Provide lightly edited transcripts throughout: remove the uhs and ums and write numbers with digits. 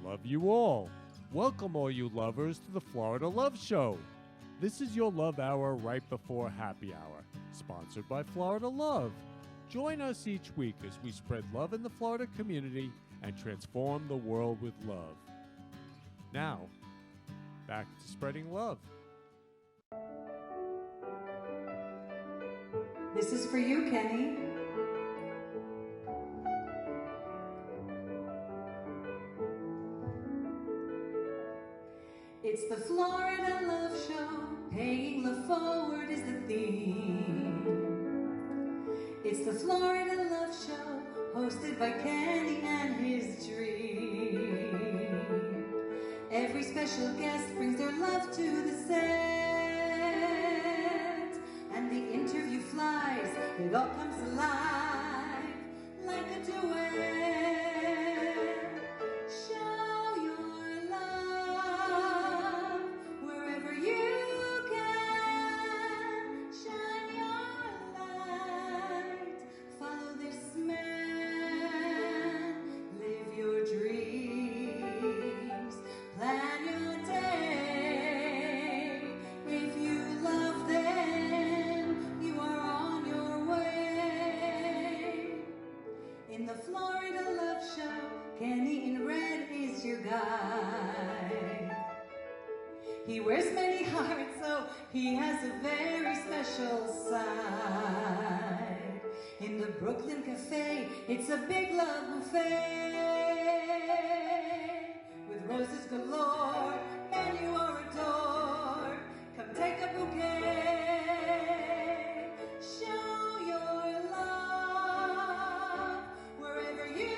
Love you all. Welcome, all you lovers, to the Florida Love Show. This is your love hour right before happy hour, sponsored by Florida Love. Join us each week as we spread love in the Florida community and transform the world with love. Now, back to spreading love. This is for you, Kenny. It's the Florida Love Show, paying love forward is the theme. It's the Florida Love Show, hosted by Kenny and his dream. Every special guest brings their love to the set, and the interview flies, it all comes alive like a duet. Show your love wherever you can. Shine your light, follow this man, live your dreams, plan your day. If you love them, you are on your way. In the Florida Love Show, Kenny in red is your guide. He wears many hearts, so he has a very special side. In the Brooklyn Cafe, it's a big love buffet. With roses galore, and you are adored. Come take a bouquet. Show your love wherever you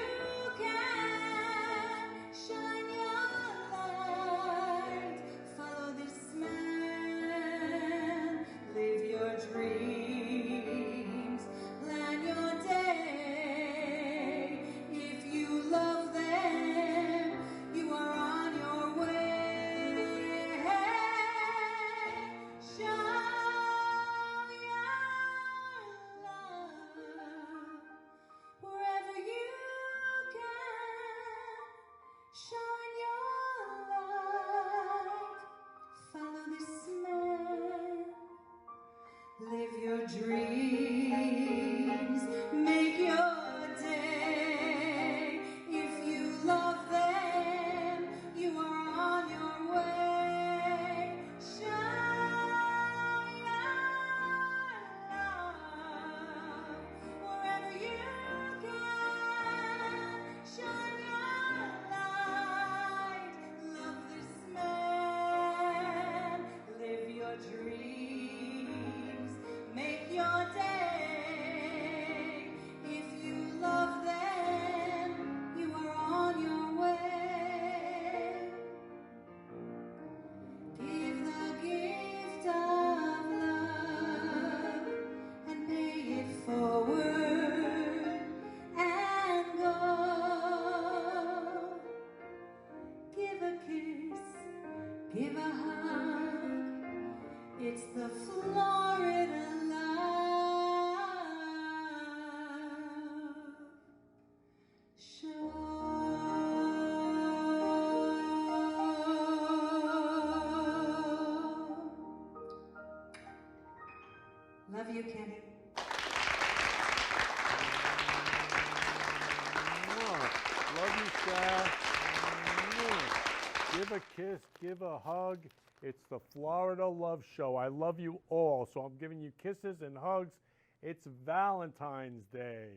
can. Shine your light, follow this man, live your dreams, plan your day. If you love them, you are on your way. Show your love wherever you can. Shine your light, follow this man, live your dreams, make your day. If you love them, you are on your way. Shine your love wherever you can. Shine your light, love this man, live your dreams, make your day. If you love them, you are on your way. Give the gift of love and pay it forward and go. Give a kiss, give a hug. It's the Florida Love Show. Love you, Kenny. Love you, Sal. Give a kiss, give a hug. It's the Florida Love Show. I love you all, so I'm giving you kisses and hugs. It's Valentine's Day,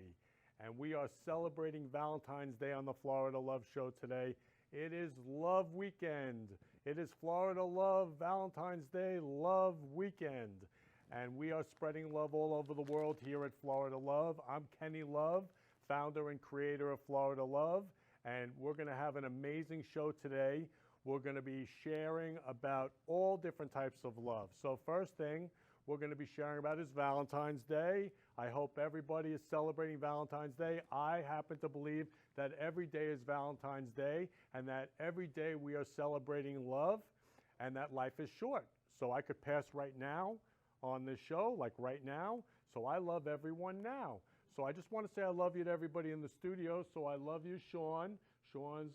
and we are celebrating Valentine's Day on the Florida Love Show today. It is Love Weekend. It is Florida Love Valentine's Day Love Weekend, and we are spreading love all over the world here at Florida Love. I'm Kenny Love, founder and creator of Florida Love, and we're going to have an amazing show today. We're going to be sharing about all different types of love. So first thing we're going to be sharing about is Valentine's Day. I hope everybody is celebrating Valentine's Day. I happen to believe that every day is Valentine's Day and that every day we are celebrating love and that life is short. So I could pass right now on this show, like right now. So I love everyone now. So I just want to say I love you to everybody in the studio. So I love you, Shawn. Shawn's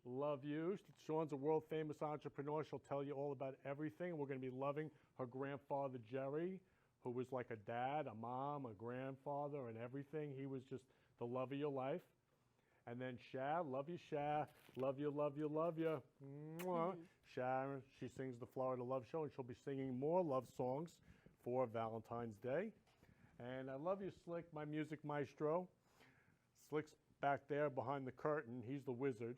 love you. Shawn's a world famous entrepreneur. She'll tell you all about everything. We're going to be loving her grandfather, Jerry, who was like a dad, a mom, a grandfather, and everything. He was just the love of your life. And then Sharon, love you, Sharon. Love you, love you, love you. Mwah. Sharon, she sings the Florida Love Show, and she'll be singing more love songs for Valentine's Day. And I love you, Slick, my music maestro. Slick's back there behind the curtain. He's the wizard.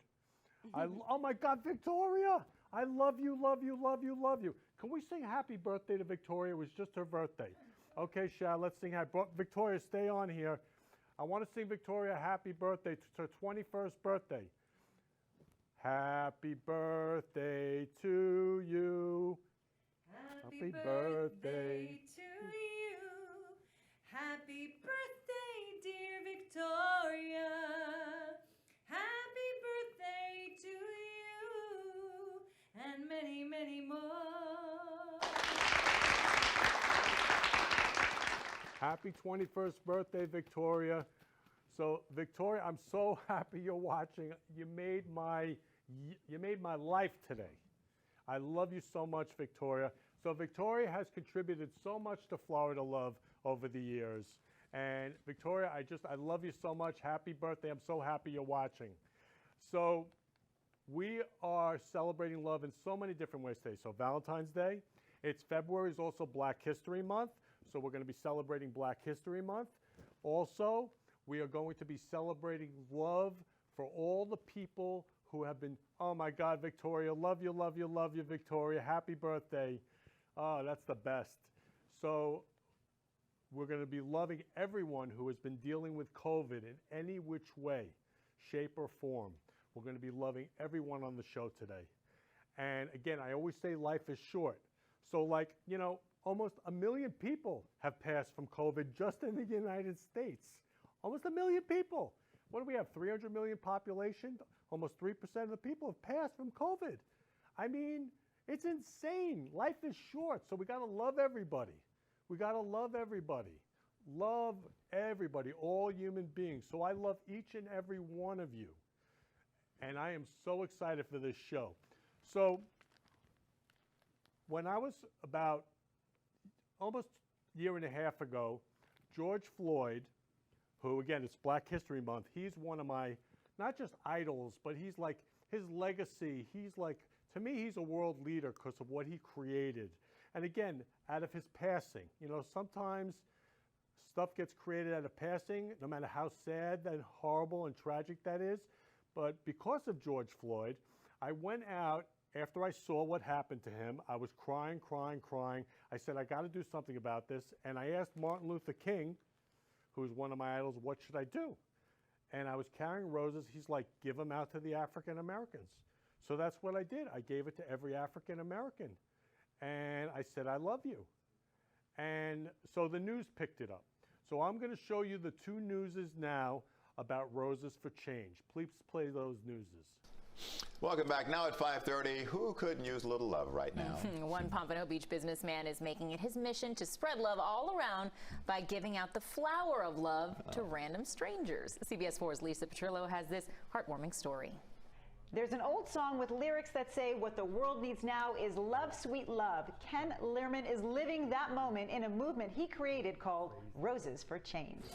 Oh my God, Victoria! I love you, love you, love you, love you. Can we sing happy birthday to Victoria? It was just her birthday. Okay, Sharon, let's sing happy. Victoria, stay on here. I want to sing Victoria happy birthday. It's her 21st birthday. Happy birthday to you. Happy birthday to you. Happy birthday, dear Victoria. Happy birthday to you. And many, many more. Happy 21st birthday, Victoria. So, Victoria, I'm so happy you're watching. You made my life today. I love you so much, Victoria. So Victoria has contributed so much to Florida Love over the years. And Victoria, I love you so much. Happy birthday. I'm so happy you're watching. So we are celebrating love in so many different ways today. So Valentine's Day, February is also Black History Month. So we're going to be celebrating Black History Month. Also, we are going to be celebrating love for all the people who have been, oh my God, Victoria, love you, love you, love you, Victoria. Happy birthday. Oh, that's the best. So we're going to be loving everyone who has been dealing with COVID in any which way, shape, or form. We're going to be loving everyone on the show today. And again, I always say life is short. So like, you know, almost 1 million people have passed from COVID just in the United States. Almost 1 million people. What do we have, 300 million population? Almost 3% of the people have passed from COVID. I mean, it's insane. Life is short, so we got to love everybody. We got to love everybody. Love everybody, all human beings. So I love each and every one of you. And I am so excited for this show. So when I was about almost a year and a half ago, George Floyd, who again, it's Black History Month, he's one of my, not just idols, but he's like, his legacy, he's like, to me, he's a world leader because of what he created. And again, out of his passing, you know, sometimes stuff gets created out of passing, no matter how sad and horrible and tragic that is. But because of George Floyd, I went out after I saw what happened to him. I was crying, crying, crying. I said, I got to do something about this. And I asked Martin Luther King, who's one of my idols, what should I do? And I was carrying roses. He's like, give them out to the African Americans. So that's what I did. I gave it to every African American. And I said, I love you. And so the news picked it up. So I'm going to show you the 2 newses now about Roses for Change. Please play those newses. Welcome back. Now at 5:30, who couldn't use a little love right now? One Pompano Beach businessman is making it his mission to spread love all around by giving out the flower of love to random strangers. CBS 4's Lisa Petrillo has this heartwarming story. There's an old song with lyrics that say what the world needs now is love, sweet love. Ken Lerman is living that moment in a movement he created called Roses for Change.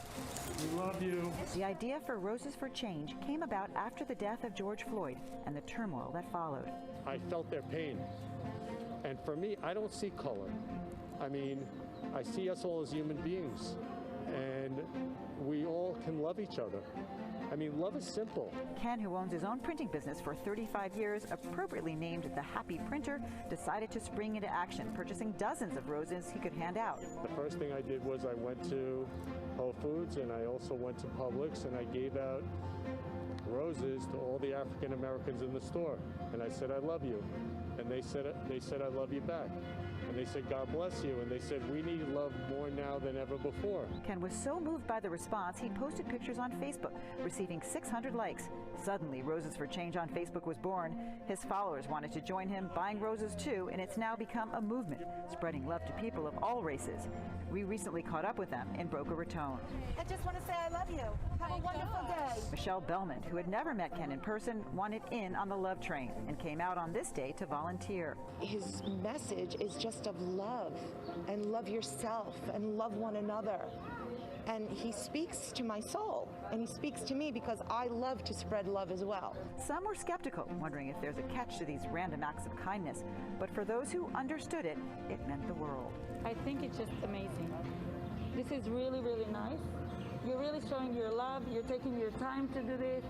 We love you. The idea for Roses for Change came about after the death of George Floyd and the turmoil that followed. I felt their pain. And for me, I don't see color. I mean, I see us all as human beings. And we all can love each other. I mean, love is simple. Ken, who owns his own printing business for 35 years, appropriately named the Happy Printer, decided to spring into action, purchasing dozens of roses he could hand out. The first thing I did was I went to Whole Foods and I also went to Publix and I gave out roses to all the African Americans in the store. And I said, I love you. And they said I love you back. And they said, God bless you. And they said, we need love more now than ever before. Ken was so moved by the response, he posted pictures on Facebook, receiving 600 likes. Suddenly, Roses for Change on Facebook was born. His followers wanted to join him, buying roses too, and it's now become a movement, spreading love to people of all races. We recently caught up with them in Boca Raton. I just want to say I love you. Have a wonderful day. Michelle Bellman, who had never met Ken in person, wanted in on the love train and came out on this day to volunteer. His message is just of love, and love yourself, and love one another. And he speaks to my soul, and he speaks to me because I love to spread love as well. Some were skeptical, wondering if there's a catch to these random acts of kindness. But for those who understood it, it meant the world. I think it's just amazing. This is really, really nice. You're really showing your love. You're taking your time to do this.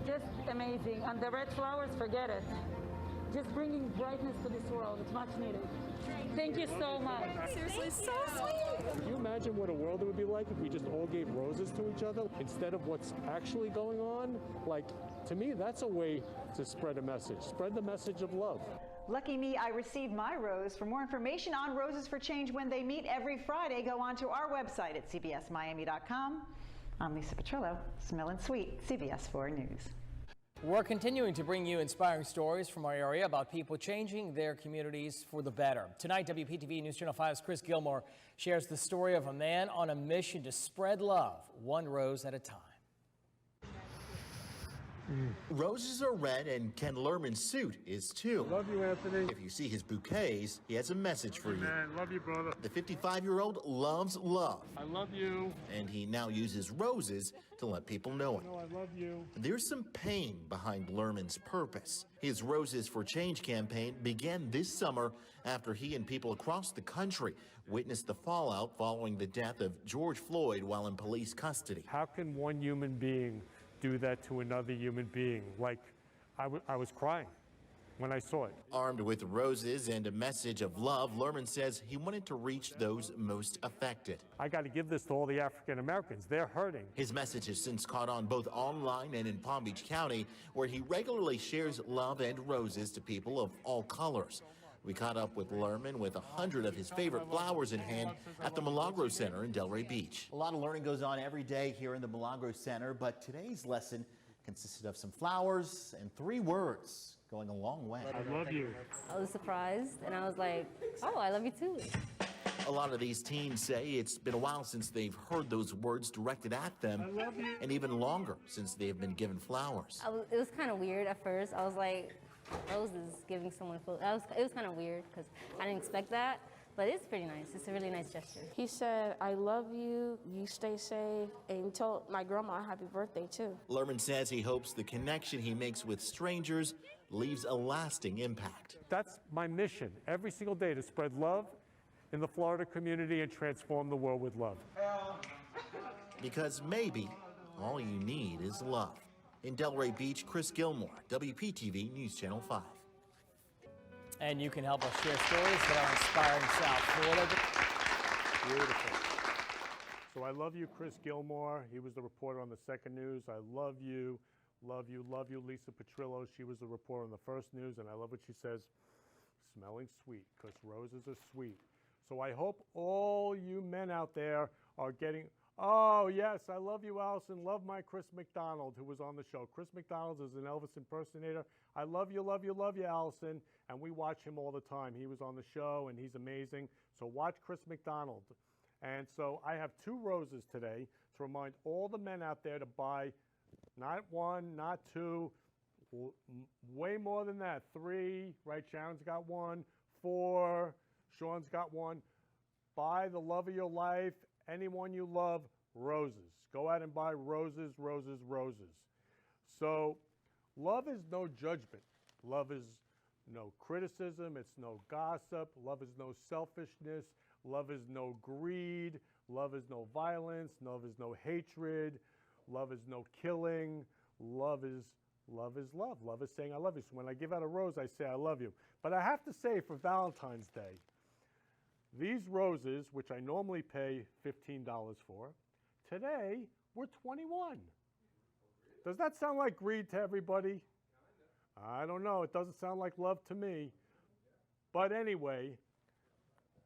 Just amazing. And the red flowers, forget it. Just bringing brightness to this world. It's much needed. Thank you so much. Seriously, so sweet. Can you imagine what a world it would be like if we just all gave roses to each other instead of what's actually going on? Like, to me, that's a way to spread a message. Spread the message of love. Lucky me, I received my rose. For more information on Roses for Change when they meet every Friday, go on to our website at cbsmiami.com. I'm Lisa Petrillo, Smelling Sweet, CBS 4 News. We're continuing to bring you inspiring stories from our area about people changing their communities for the better. Tonight, WPTV News Channel 5's Chris Gilmore shares the story of a man on a mission to spread love, one rose at a time. Roses are red, and Ken Lerman's suit is too. Love you, Anthony. If you see his bouquets, he has a message for you. Man, love you, brother. The 55-year-old loves love, I love you. and he now uses roses to let people know it. No, I love you. There's some pain behind Lerman's purpose. His Roses for Change campaign began this summer after he and people across the country witnessed the fallout following the death of George Floyd while in police custody. How can one human being do that to another human being? Like, I was crying when I saw it. Armed with roses and a message of love, Lerman says he wanted to reach those most affected. I got to give this to all the African Americans. They're hurting. His message has since caught on both online and in Palm Beach County, where he regularly shares love and roses to people of all colors. We caught up with Lerman with 100 of his favorite flowers in hand at the Milagro Center in Delray Beach. A lot of learning goes on every day here in the Milagro Center, but today's lesson consisted of some flowers and 3 words going a long way. I love you. I was surprised, and I was like, oh, I love you too. A lot of these teens say it's been a while since they've heard those words directed at them, and even longer since they have been given flowers. It was kind of weird at first. I was like, roses giving someone flowers. It was kind of weird because I didn't expect that, but it's pretty nice. It's a really nice gesture. He said, I love you, you stay safe, and he told my grandma happy birthday too. Lerman says he hopes the connection he makes with strangers leaves a lasting impact. That's my mission every single day, to spread love in the Florida community and transform the world with love. Because maybe all you need is love. In Delray Beach, Chris Gilmore, WPTV News Channel 5. And you can help us share stories that are inspiring South Florida. Beautiful. So I love you, Chris Gilmore. He was the reporter on the Second News. I love you, love you, love you, Lisa Petrillo. She was the reporter on the First News, and I love what she says, smelling sweet, because roses are sweet. So I hope all you men out there are getting... Oh, yes, I love you, Allison. Love my Chris McDonald, who was on the show. Chris McDonald is an Elvis impersonator. I love you, love you, love you, Allison. And we watch him all the time. He was on the show, and he's amazing. So watch Chris McDonald. And so I have 2 roses today to remind all the men out there to buy not 1, not 2, way more than that. 3, right? Sharon's got 1. 4, Shawn's got 1. Buy the love of your life. Anyone you love, roses. Go out and buy roses, roses, roses. So love is no judgment. Love is no criticism. It's no gossip. Love is no selfishness. Love is no greed. Love is no violence. Love is no hatred. Love is no killing. Love is love. Love is saying I love you. So when I give out a rose, I say I love you. But I have to say, for Valentine's Day, these roses, which I normally pay $15 for, today were $21. Does that sound like greed to everybody? I don't know. It doesn't sound like love to me. But anyway,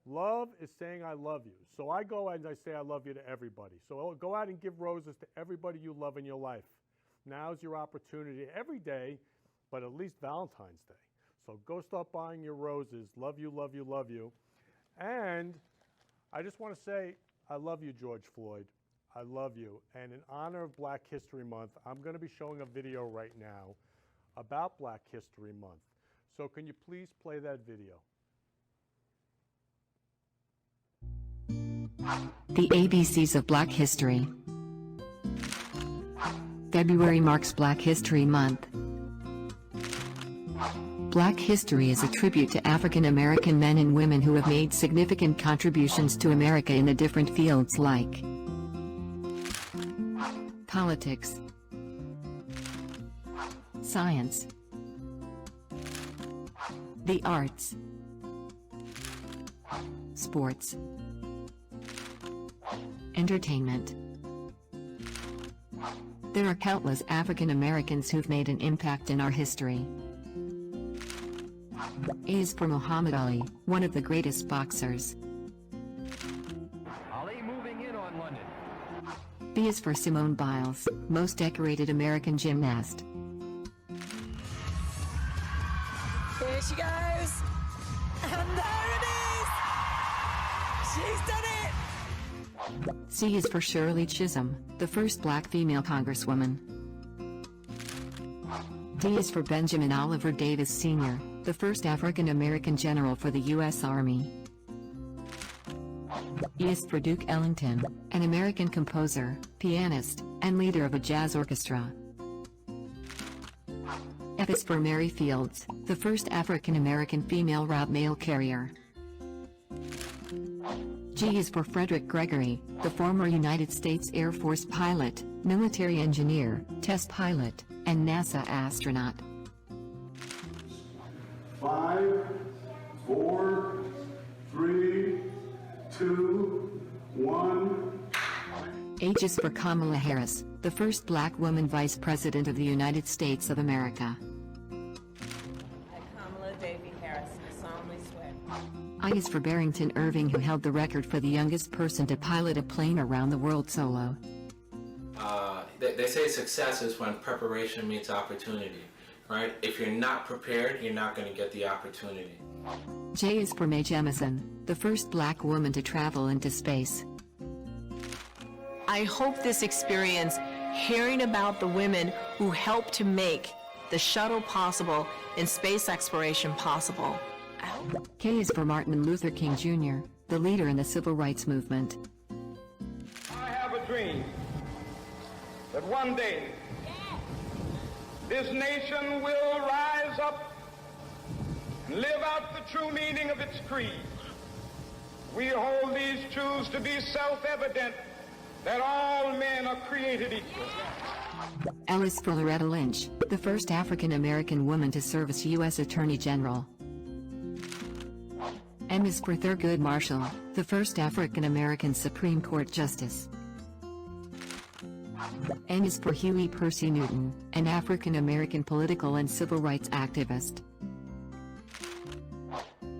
Love is saying I love you. So I go out and I say I love you to everybody. So go out and give roses to everybody you love in your life. Now's your opportunity every day, but at least Valentine's Day. So go start buying your roses. Love you, love you, love you. And I just want to say I love you, George Floyd. I love you. And in honor of Black History Month, I'm going to be showing a video right now about Black History Month. So can you please play that video? The ABCs of Black History. February marks Black History Month. Black history is a tribute to African American men and women who have made significant contributions to America in the different fields like politics, science, the arts, sports, entertainment. There are countless African Americans who've made an impact in our history. A is for Muhammad Ali, one of the greatest boxers. Ali moving in on London. B is for Simone Biles, most decorated American gymnast. Here she goes. And there it is. She's done it. C is for Shirley Chisholm, the first Black female congresswoman. D is for Benjamin Oliver Davis Sr., the first African American general for the U.S. Army. E is for Duke Ellington, an American composer, pianist, and leader of a jazz orchestra. F is for Mary Fields, the first African American female route mail carrier. G is for Frederick Gregory, the former United States Air Force pilot, military engineer, test pilot, and NASA astronaut. 5, 4, 3, 2, 1. H is for Kamala Harris, the first Black woman Vice President of the United States of America. Kamala Davy Harris, solemnly swear. I is for Barrington Irving, who held the record for the youngest person to pilot a plane around the world solo. They say success is when preparation meets opportunity, right? If you're not prepared, you're not going to get the opportunity. J is for Mae Jemison, the first Black woman to travel into space. I hope this experience, hearing about the women who helped to make the shuttle possible and space exploration possible. K is for Martin Luther King Jr., the leader in the civil rights movement. I have a dream that one day this nation will rise up and live out the true meaning of its creed. We hold these truths to be self-evident, that all men are created equal. L is for Loretta Lynch, the first African American woman to serve as U.S. Attorney General. M is for Thurgood Marshall, the first African American Supreme Court Justice. N is for Huey Percy Newton, an African American political and civil rights activist.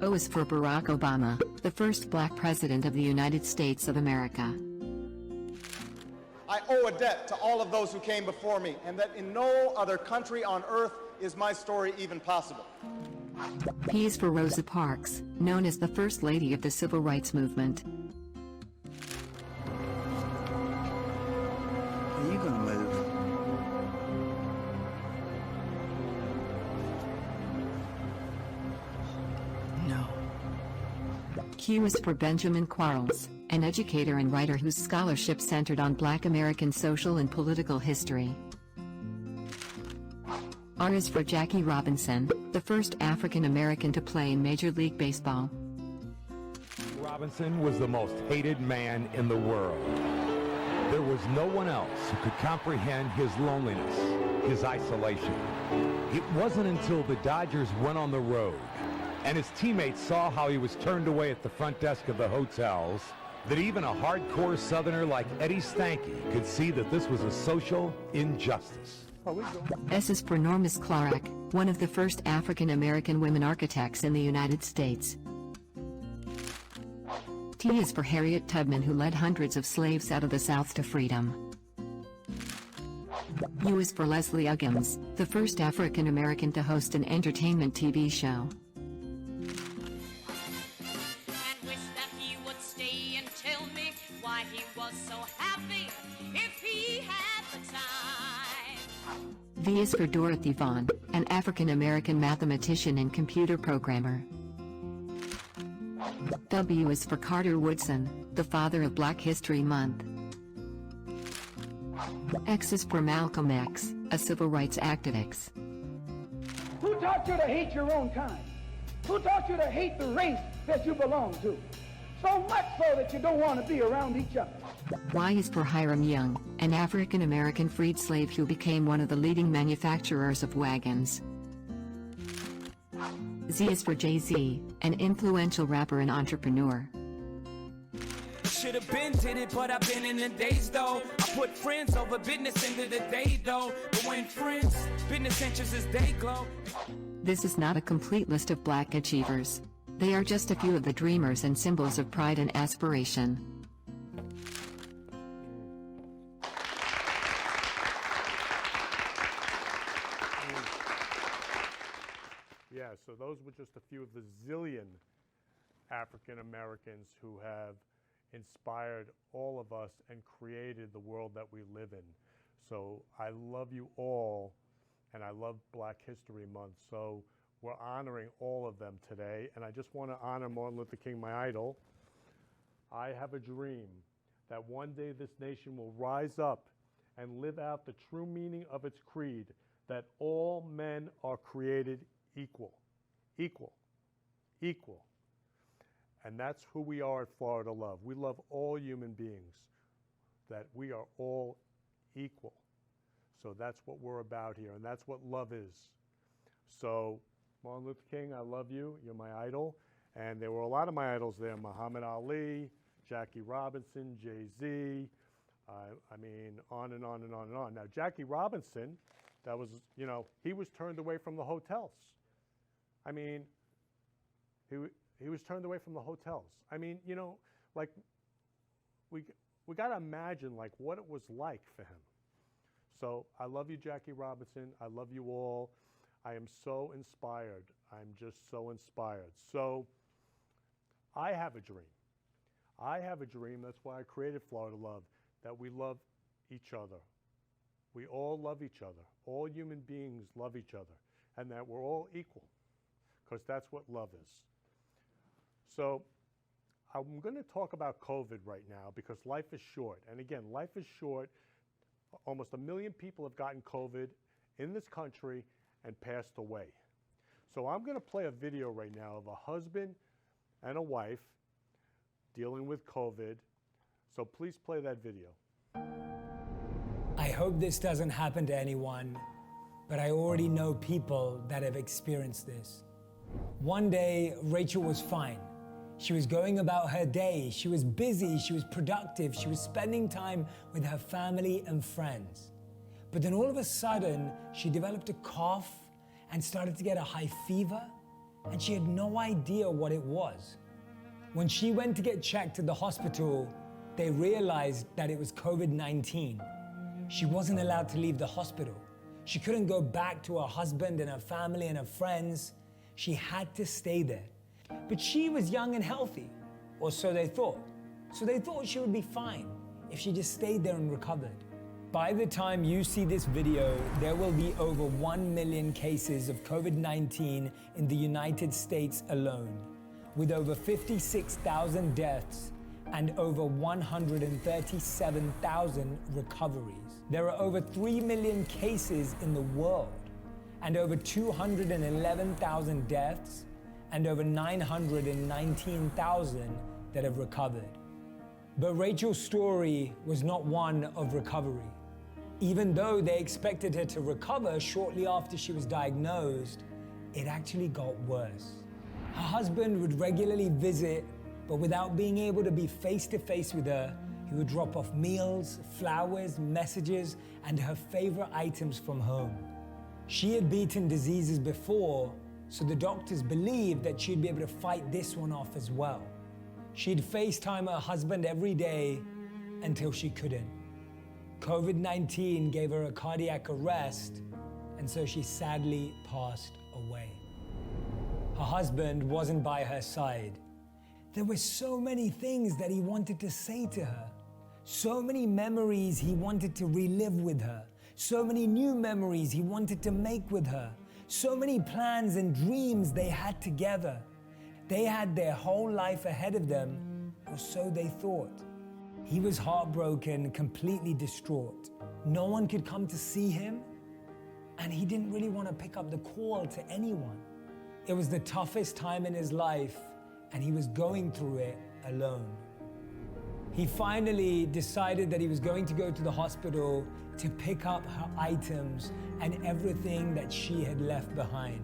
O is for Barack Obama, the first Black president of the United States of America. I owe a debt to all of those who came before me, and that in no other country on earth is my story even possible. P is for Rosa Parks, known as the First Lady of the Civil Rights Movement. Are you gonna move? No. Q is for Benjamin Quarles, an educator and writer whose scholarship centered on Black American social and political history. R is for Jackie Robinson, the first African American to play in Major League Baseball. Robinson was the most hated man in the world. There was no one else who could comprehend his loneliness, his isolation. It wasn't until the Dodgers went on the road and his teammates saw how he was turned away at the front desk of the hotels that even a hardcore Southerner like Eddie Stanky could see that this was a social injustice. S is for Norma Clark, one of the first African American women architects in the United States. T is for Harriet Tubman, who led hundreds of slaves out of the South to freedom. U is for Leslie Uggams, the first African American to host an entertainment TV show. V is for Dorothy Vaughan, an African American mathematician and computer programmer. W is for Carter Woodson, the father of Black History Month. X is for Malcolm X, a civil rights activist. Who taught you to hate your own kind? Who taught you to hate the race that you belong to? So much so that you don't want to be around each other. Y is for Hiram Young, an African American freed slave who became one of the leading manufacturers of wagons. Z is for Jay-Z, an influential rapper and entrepreneur. Should've been did it, but I've been in the days though. I put friends over business into the day though. But when friends, business interests as they glow. This is not a complete list of Black achievers. They are just a few of the dreamers and symbols of pride and aspiration. Yeah, so those were just a few of the zillion African Americans who have inspired all of us and created the world that we live in. So I love you all, and I love Black History Month. So we're honoring all of them today, and I just want to honor Martin Luther King, my idol. I have a dream that one day this nation will rise up and live out the true meaning of its creed, that all men are created equal, equal, equal. And that's who we are at Florida Love. We love all human beings, that we are all equal. So that's what we're about here, and that's what love is. So Martin Luther King, I love you. You're my idol. And there were a lot of my idols there: Muhammad Ali, Jackie Robinson, Jay-Z. I mean, on and on and on and on. Now, Jackie Robinson, that was, you know, he was turned away from the hotels. I mean, he was turned away from the hotels. I mean, you know, like, we got to imagine, like, what it was like for him. So I love you, Jackie Robinson. I love you all. I am so inspired. I'm just so inspired. So I have a dream. I have a dream. That's why I created Florida Love, that we love each other. We all love each other. All human beings love each other, and that we're all equal, because that's what love is. So I'm going to talk about COVID right now, because life is short. And again, life is short. Almost 1 million people have gotten COVID in this country and passed away. So I'm going to play a video right now of a husband and a wife dealing with COVID. So please play that video. I hope this doesn't happen to anyone, but I already know people that have experienced this. One day, Rachel was fine. She was going about her day. She was busy, she was productive, she was spending time with her family and friends. But then all of a sudden, she developed a cough and started to get a high fever, and she had no idea what it was. When she went to get checked at the hospital, they realized that it was COVID-19. She wasn't allowed to leave the hospital. She couldn't go back to her husband and her family and her friends. She had to stay there. But she was young and healthy, or so they thought. So they thought she would be fine if she just stayed there and recovered. By the time you see this video, there will be over 1 million cases of COVID-19 in the United States alone, with over 56,000 deaths and over 137,000 recoveries. There are over 3 million cases in the world, and over 211,000 deaths, and over 919,000 that have recovered. But Rachel's story was not one of recovery. Even though they expected her to recover shortly after she was diagnosed, it actually got worse. Her husband would regularly visit, but without being able to be face-to-face with her, he would drop off meals, flowers, messages, and her favorite items from home. She had beaten diseases before, so the doctors believed that she'd be able to fight this one off as well. She'd FaceTime her husband every day until she couldn't. COVID-19 gave her a cardiac arrest, and so she sadly passed away. Her husband wasn't by her side. There were so many things that he wanted to say to her, so many memories he wanted to relive with her, so many new memories he wanted to make with her, so many plans and dreams they had together. They had their whole life ahead of them, or so they thought. He was heartbroken, completely distraught. No one could come to see him, and he didn't really want to pick up the call to anyone. It was the toughest time in his life, and he was going through it alone. He finally decided that he was going to go to the hospital to pick up her items and everything that she had left behind.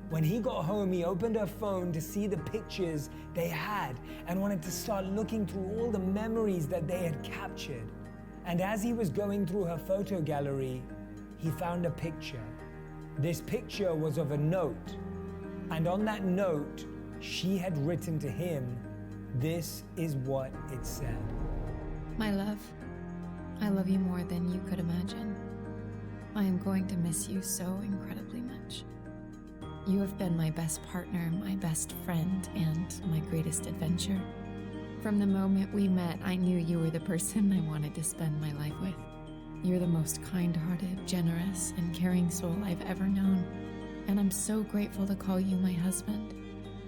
When he got home, he opened her phone to see the pictures they had and wanted to start looking through all the memories that they had captured. And as he was going through her photo gallery, he found a picture. This picture was of a note, and on that note, she had written to him, this is what it said. My love, I love you more than you could imagine. I am going to miss you so incredibly much. You have been my best partner, my best friend, and my greatest adventure. From the moment we met, I knew you were the person I wanted to spend my life with. You're the most kind-hearted, generous, and caring soul I've ever known. And I'm so grateful to call you my husband.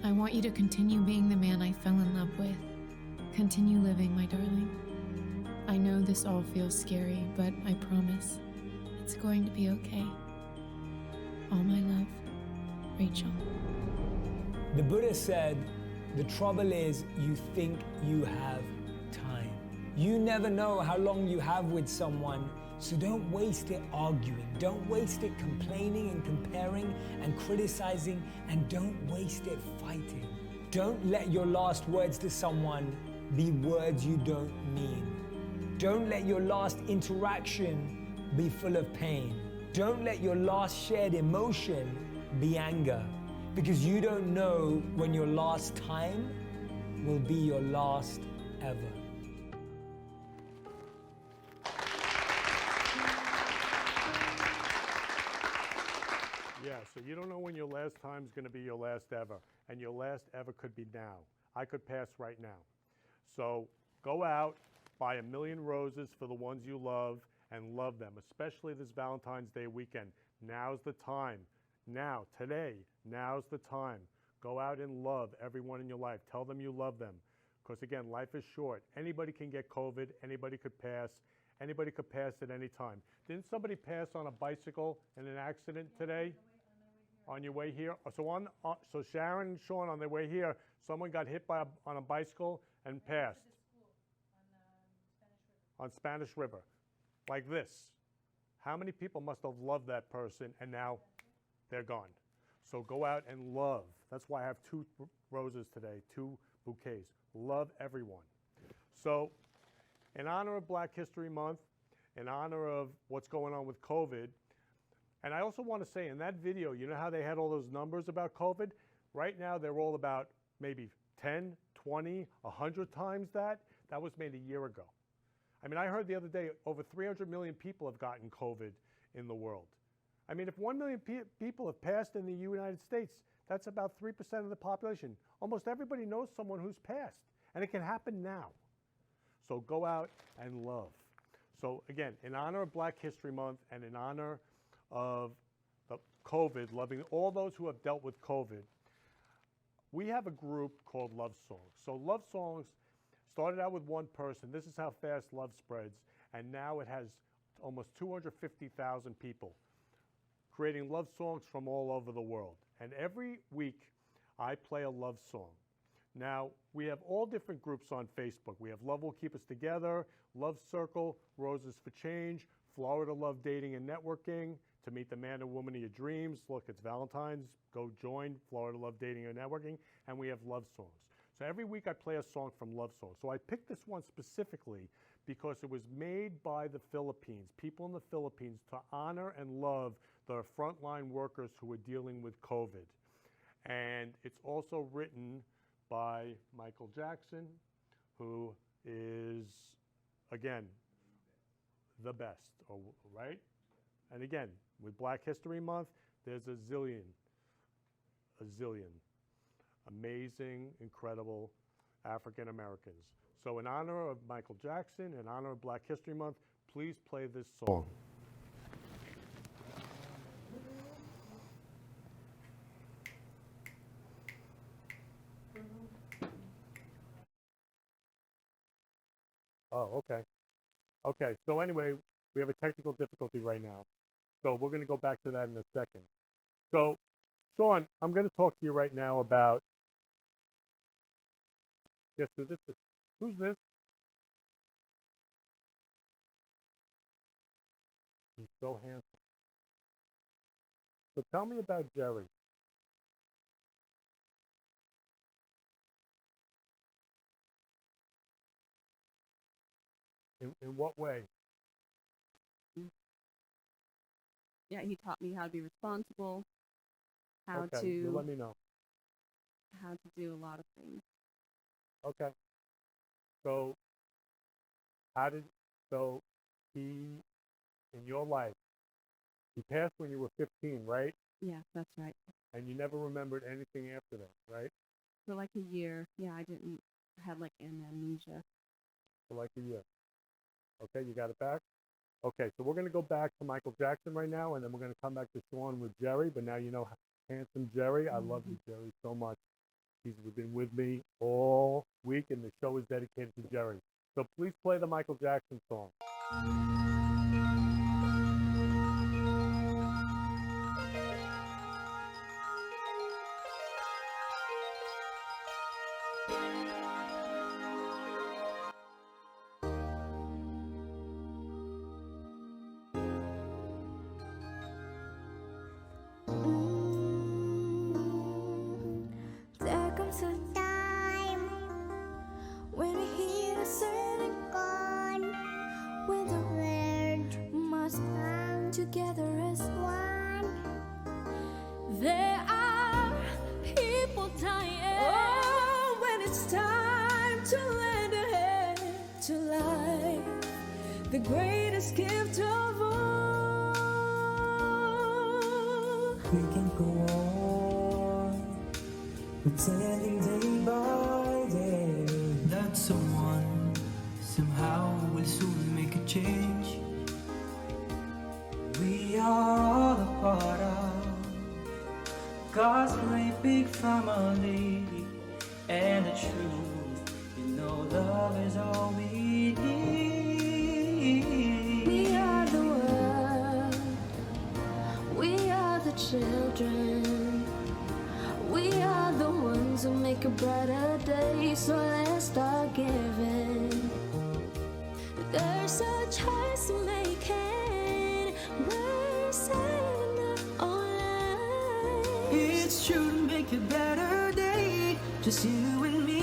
I want you to continue being the man I fell in love with. Continue living, my darling. I know this all feels scary, but I promise it's going to be okay. All my love, Rachel. The Buddha said, the trouble is you think you have time. You never know how long you have with someone, so don't waste it arguing. Don't waste it complaining and comparing and criticizing, and don't waste it fighting. Don't let your last words to someone be words you don't mean. Don't let your last interaction be full of pain. Don't let your last shared emotion be anger, because you don't know when your last time will be your last ever. Yeah, so you don't know when your last time's going to be your last ever, and your last ever could be now. I could pass right now. So go out, buy 1 million roses for the ones you love, and love them, especially this Valentine's Day weekend. Now's the time. Now, today, now's the time. Go out and love everyone in your life. Tell them you love them. Because again, life is short. Anybody can get COVID. Anybody could pass. Anybody could pass at any time. Didn't somebody pass on a bicycle in an accident today? On your way here? So Sharon and Shawn, on their way here, someone got hit on a bicycle and passed. On Spanish River. Like this. How many people must have loved that person and now they're gone? So go out and love. That's why I have 2 roses today, 2 bouquets. Love everyone. So in honor of Black History Month, in honor of what's going on with COVID, and I also want to say in that video, you know how they had all those numbers about COVID? Right now they're all about maybe 10, 20, 100 times that. That was made a year ago. I mean, I heard the other day over 300 million people have gotten COVID in the world. I mean, if 1 million people have passed in the United States, that's about 3% of the population. Almost everybody knows someone who's passed, and it can happen now. So go out and love. So again, in honor of Black History Month and in honor of the COVID, loving all those who have dealt with COVID, we have a group called Love Songs. So Love Songs started out with one person. This is how fast love spreads. And now it has almost 250,000 people creating love songs from all over the world. And every week I play a love song. Now, we have all different groups on Facebook. We have Love Will Keep Us Together, Love Circle, Roses for Change, Florida Love Dating and Networking, to meet the man or woman of your dreams. Look, it's Valentine's. Go join Florida Love Dating and Networking. And we have love songs. So every week I play a song from Love Songs. So I picked this one specifically because it was made by the Philippines, people in the Philippines, to honor and love the frontline workers who are dealing with COVID. And it's also written by Michael Jackson, who is, again, the best, right? And again, with Black History Month, there's a zillion amazing, incredible African Americans. So in honor of Michael Jackson, in honor of Black History Month, please play this song. Oh, okay. Okay, so anyway, we have a technical difficulty right now. So we're going to go back to that in a second. So, Shawn, I'm going to talk to you right now about, yes, so this is, who's this? He's so handsome. So tell me about Jerry. In what way? Yeah, he taught me how to be responsible, how Okay, you to let me know. how to do a lot of things. Okay. So so he, in your life, he passed when you were 15, right? Yeah, that's right. And you never remembered anything after that, right? For like a year, yeah, I had like an amnesia. For like a year. Okay, you got it back? Okay, so we're going to go back to Michael Jackson right now, and then we're going to come back to Shawn with Jerry, but now you know handsome Jerry. I love you, Jerry, so much. He's been with me all week, and the show is dedicated to Jerry. So please play the Michael Jackson song. There comes a time when we hear a certain chord, when the world must come together as one. There are people dying. Oh, when it's time to lend a hand to life, the greatest gift of all. We can go on pretending day by day that someone somehow will soon make a change. We are all a part of God's great big family, and the truth, love is all we need. We are the world, we are the children, we are the ones who make a brighter day, so let's start giving. There's a choice to make, and we're saving our own lives. It's true to make a better day, just you and me.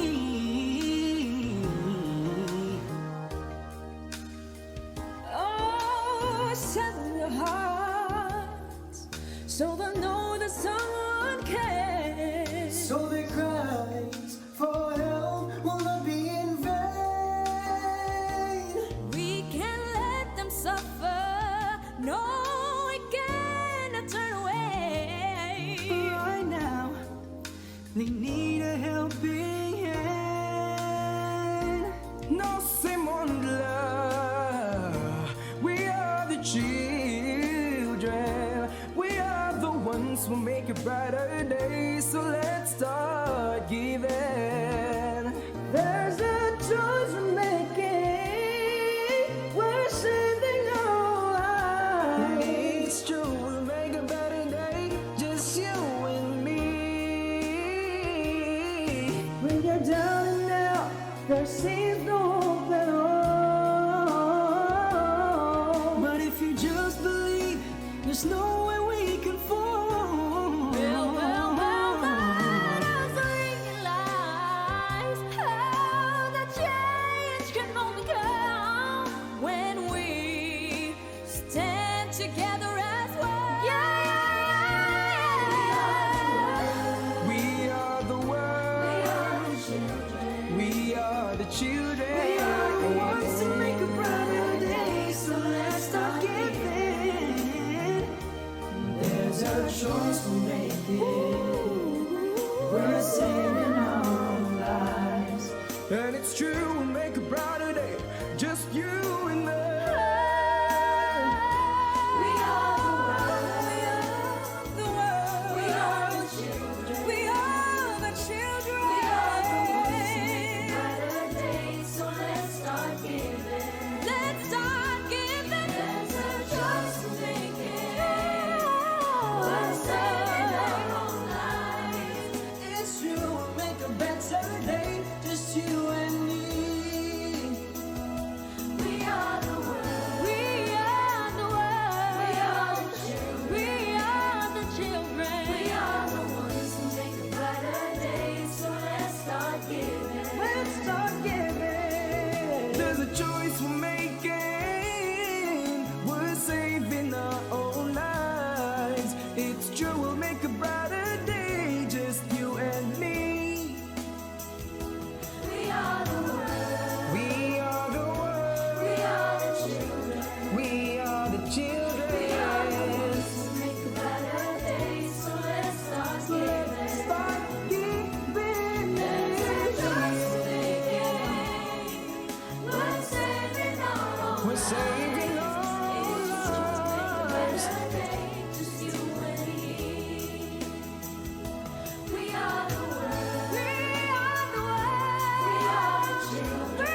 Oh, settle your hearts so they know that someone cares. So their cries for help will not be in vain. We can't let them suffer. No, we cannot turn away. Right now, they need a helping hand. No Simon love. We are the children. We are the ones who make a brighter day. So let's start giving. There's a choice we're making. We're saving our lives. It's true, we'll make a better day, just you and me. When you're down and out, there seems no hope at all. But if you just believe, there's no way we can fall. Well, let us realize how the change can only come when we stand together as one. We are the world. We are the children. choice we're making. We're saving our own lives. And it's true, we'll make a brighter day. Just you and me. We are the world. We are the children. We are the children. We are the ones who make a brighter day. So let's start giving. Let's start giving. There's a choice we're making. We're saving our own lives. It's true, we'll make a better day. Just you and me. We are the world. We are the world. We are the children. We are the children. We are the ones who make a brighter day. So let's start giving. Let's start giving. There's a choice we're making. We're saving our own lives. It's true, we'll make a brighter day. Just you and me. We are the world. We are the world. We are the children. We are the children. We are the ones who make a brighter day. So let's start giving. Let's start giving. There's a choice we're making. We're saving our own lives. We're saving our own lives. Just you and me. We are the world. We are the world. We are the children. We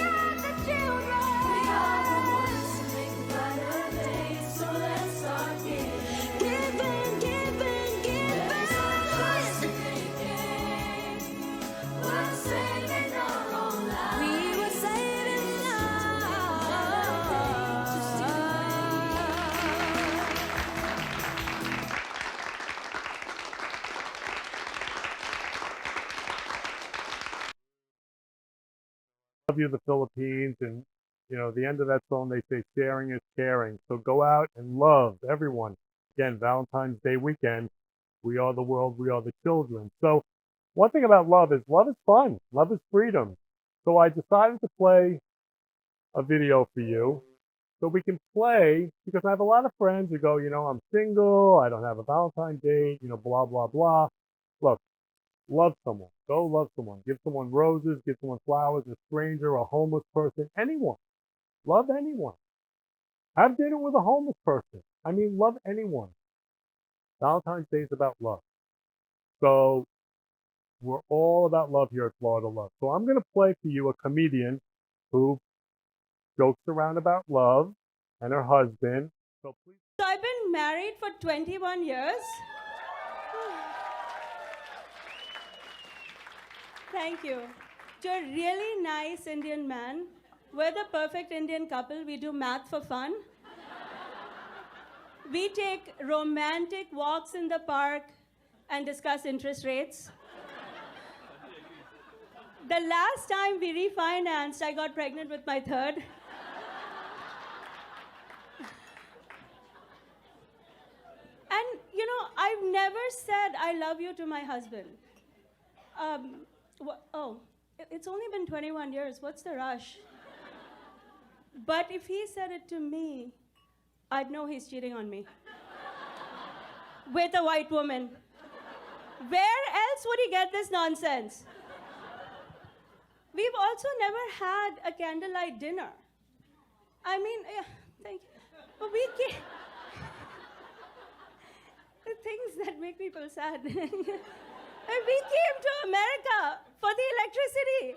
are the children. We are the ones who make a brighter day. So let's start giving. Giving, giving, giving. There's a choice we're making. We're saving our own lives. We were saving lives. Just you and me. Love you, the Philippines, and you know, the end of that song, they say sharing is caring. So go out and love everyone. Again, Valentine's Day weekend. We are the world. We are the children. So one thing about love is fun. Love is freedom. So I decided to play a video for you so we can play, because I have a lot of friends who go, you know, I'm single, I don't have a Valentine's date, you know, blah, blah, blah. Look, love someone. Go love someone. Give someone roses, give someone flowers, a stranger, a homeless person, anyone. Love anyone. Have dinner with a homeless person. I mean, love anyone. Valentine's Day is about love. So we're all about love here at Florida Love. So I'm going to play for you a comedian who jokes around about love and her husband. So please. So I've been married for 21 years. Thank you. To a really nice Indian man. We're the perfect Indian couple. We do math for fun. We take romantic walks in the park and discuss interest rates. The last time we refinanced, I got pregnant with my third. And, you know, I've never said I love you to my husband. It's only been 21 years. What's the rush? But if he said it to me, I'd know he's cheating on me. With a white woman. Where else would he get this nonsense? We've also never had a candlelight dinner. I mean, thank you. But we can't. The things that make people sad. We came to America for the electricity.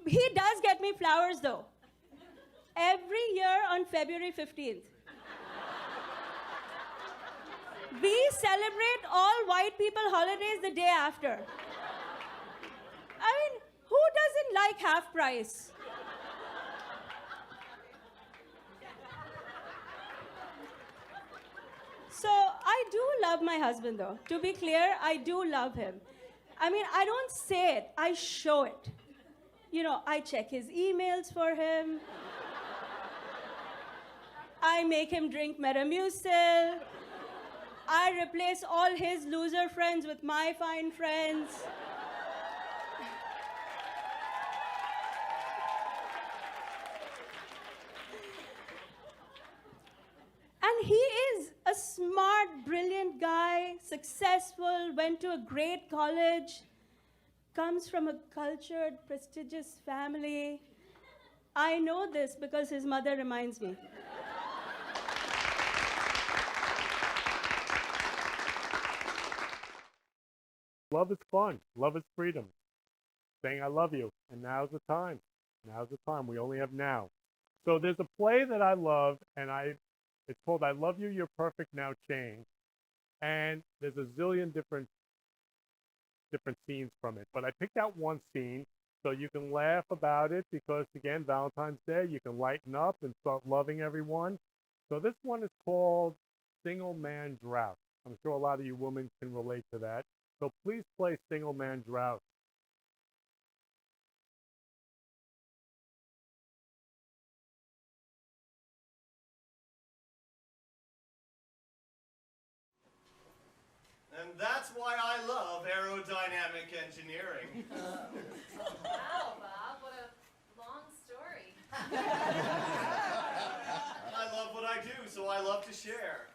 He does get me flowers, though. Every year on February 15th. We celebrate all white people holidays the day after. I mean, who doesn't like half price? So I do love my husband, though. To be clear, I do love him. I mean, I don't say it, I show it. You know, I check his emails for him. I make him drink Metamucil. I replace all his loser friends with my fine friends. successful, went to a great college, comes from a cultured, prestigious family. I know this because his mother reminds me. Love is fun. Love is freedom. Saying I love you. And now's the time. Now's the time. We only have now. So there's a play that I love, and it's called I Love You, You're Perfect, Now Change. And there's a zillion different scenes from it. But I picked out one scene so you can laugh about it because, again, Valentine's Day, you can lighten up and start loving everyone. So this one is called Single Man Drought. I'm sure a lot of you women can relate to that. So please play Single Man Drought. And that's why I love aerodynamic engineering. Wow, Bob, what a long story. I love what I do, so I love to share.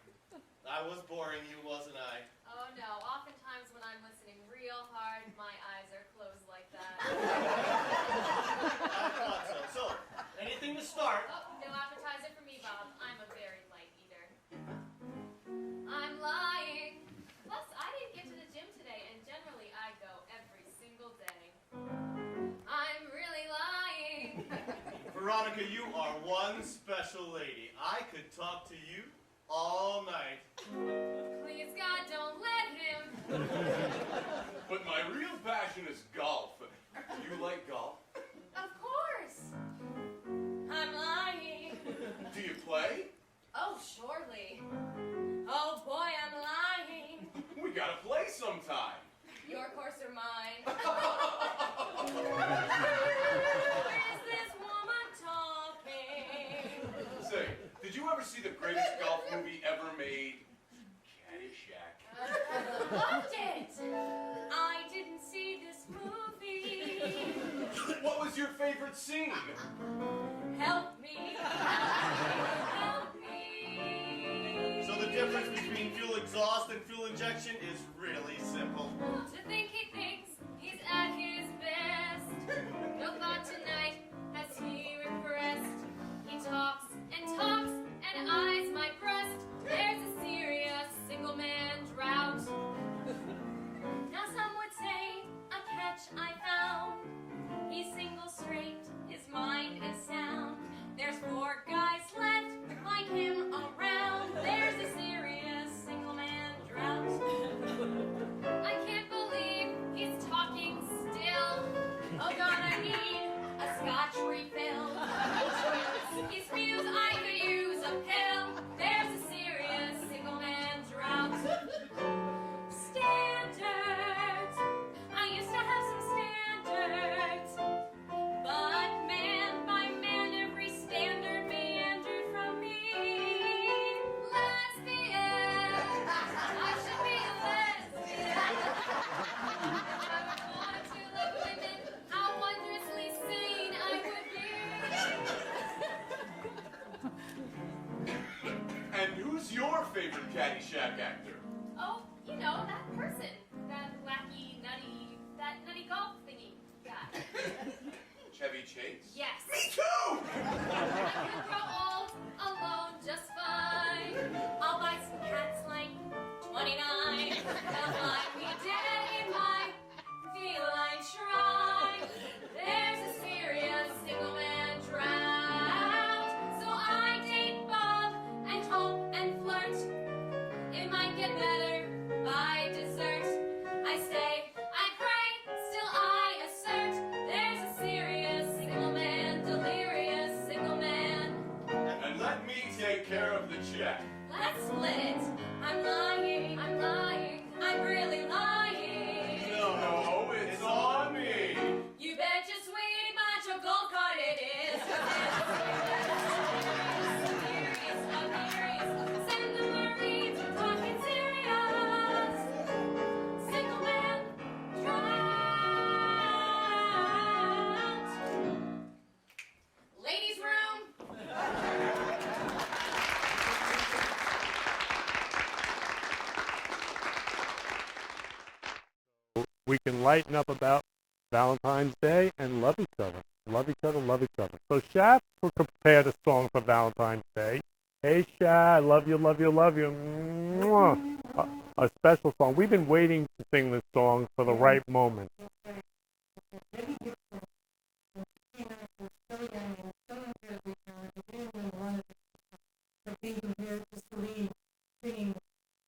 I was boring you, wasn't I? Oh no, oftentimes when I'm listening real hard, my eyes are closed like that. I thought so. So, anything to start? Oh, no appetizer for me, Bob. I'm a very light eater. I'm lying. Plus, I didn't get to the gym today, and generally I go every single day. I'm really lying. Veronica, you are one special lady. I could talk to you all night. Please, God, don't let him. But my real passion is golf. You like golf? Of course. I'm lying. Do you play? Oh, surely. Oh, boy, I'm lying. We gotta play sometime. Your course or mine? Who is this woman talking? Say, did you ever see the greatest golf movie ever made? Caddyshack. Loved it. I didn't see this movie. What was your favorite scene? Help me. Help me. So the difference between fuel exhaust and fuel injection is really simple. To think he thinks he's at his best. No thought tonight as he repressed. He talks and talks and eyes my breast. There's a serious single man drought. Now some would say a catch I found. He's single straight, his mind is sound. There's 4 guys left like him around. There's a serious single man drought. I can't believe he's talking still. Oh God, I need a scotch refill. Excuse, I could use a pill. There's a serious single man drought. Standards. I used to have some standards. But man by man, every standard meandered from me. Lesbian. I should be a lesbian. If I were born to love women, how wondrously sane I would be. And who's your favorite Caddyshack actor? Oh, you know, that person. That wacky, that nutty golf thingy guy. Chevy Chase? Yes. Me too! I can grow old alone just fine. I'll buy some cats like 29. They'll find me dead in my feline shrine. There's a serious single man drought. So I date Bob and hope and flirt. It might get better by dessert. I stay, I pray, still I assert. There's a serious single man, delirious single man. And let me take care of the check. Let's we can lighten up about Valentine's Day and love each other. Love each other, love each other. So Shaq prepared a song for Valentine's Day. Hey Shaq, I love you, love you, love you. Mwah. A special song. We've been waiting to sing this song for the right moment.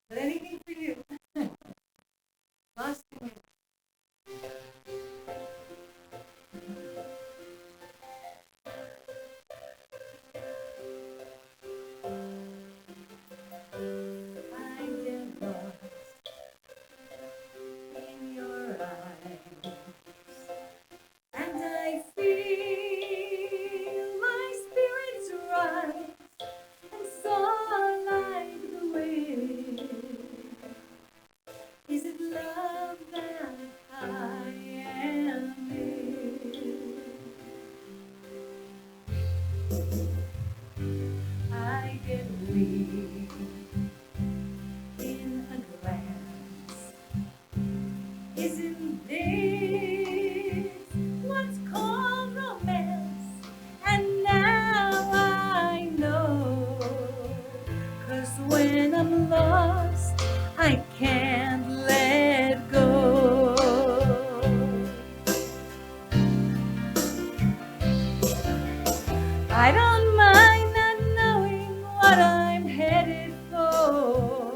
But anything for you. Last thing. I get lost in your eyes, and I feel my spirits rise, and soar like the wind. Is it love that I am in? I get weak in a glance. Isn't this what's called romance? And now I know, 'cause when I'm lost, I can't let go. I don't mind not knowing what I'm headed for.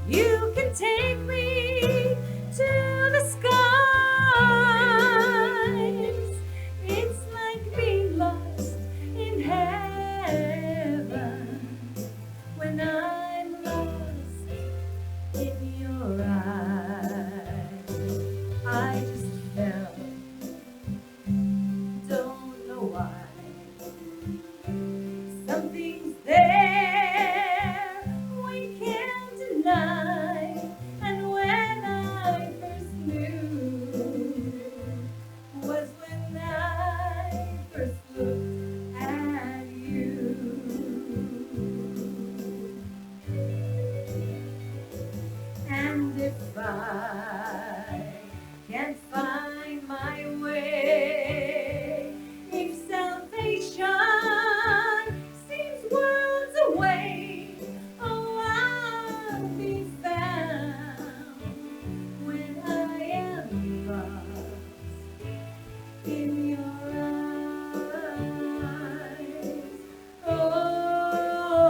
You can take me to the skies. It's like being lost in heaven when I'm lost in your eyes. I just felt, don't know why, something's there we can't deny. And when I first knew was when I first looked at you. And if I can't find my way, if salvation seems worlds away, oh, I'll be found when I am lost in your eyes. Oh,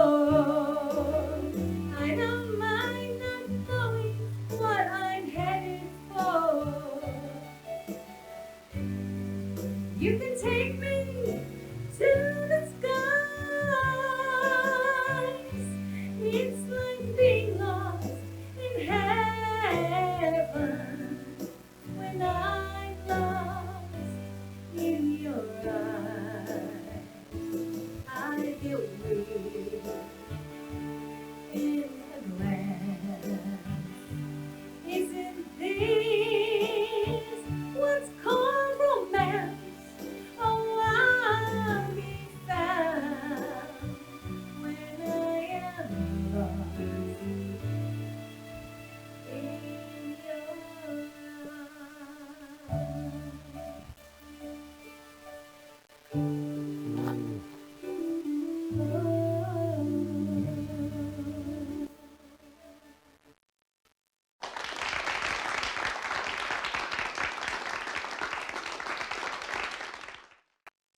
I don't mind not knowing what I'm headed for. You can take me to the skies. It's like being lost in heaven when I'm lost in your eyes. I get weak in a glance. Isn't this what's called romance? Oh, I'll be found when I am lost in your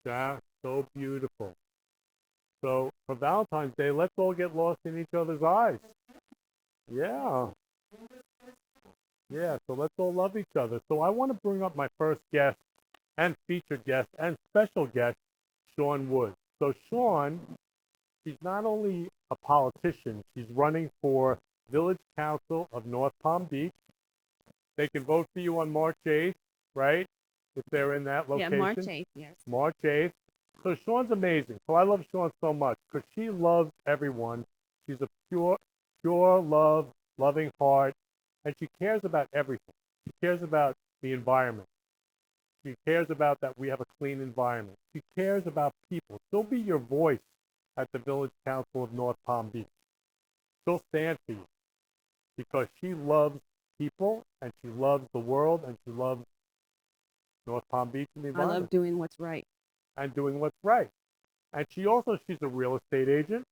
That's so beautiful. So for Valentine's Day, let's all get lost in each other's eyes. Yeah. Yeah, so let's all love each other. So I want to bring up my first guest and featured guest and special guest, Shawn Woods. So Shawn, she's not only a politician, she's running for Village Council of North Palm Beach. They can vote for you on March 8th, right? If they're in that location. Yeah, March 8th, yes. March 8th. So Shawn's amazing. So I love Shawn so much because she loves everyone. She's a pure love, loving heart, and she cares about everything. She cares about the environment. She cares about that we have a clean environment. She cares about people. She'll be your voice at the Village Council of North Palm Beach. She'll stand for you because she loves people, and she loves the world, and she loves North Palm Beach and the I environment. love doing what's right. And doing what's right. And she's a real estate agent.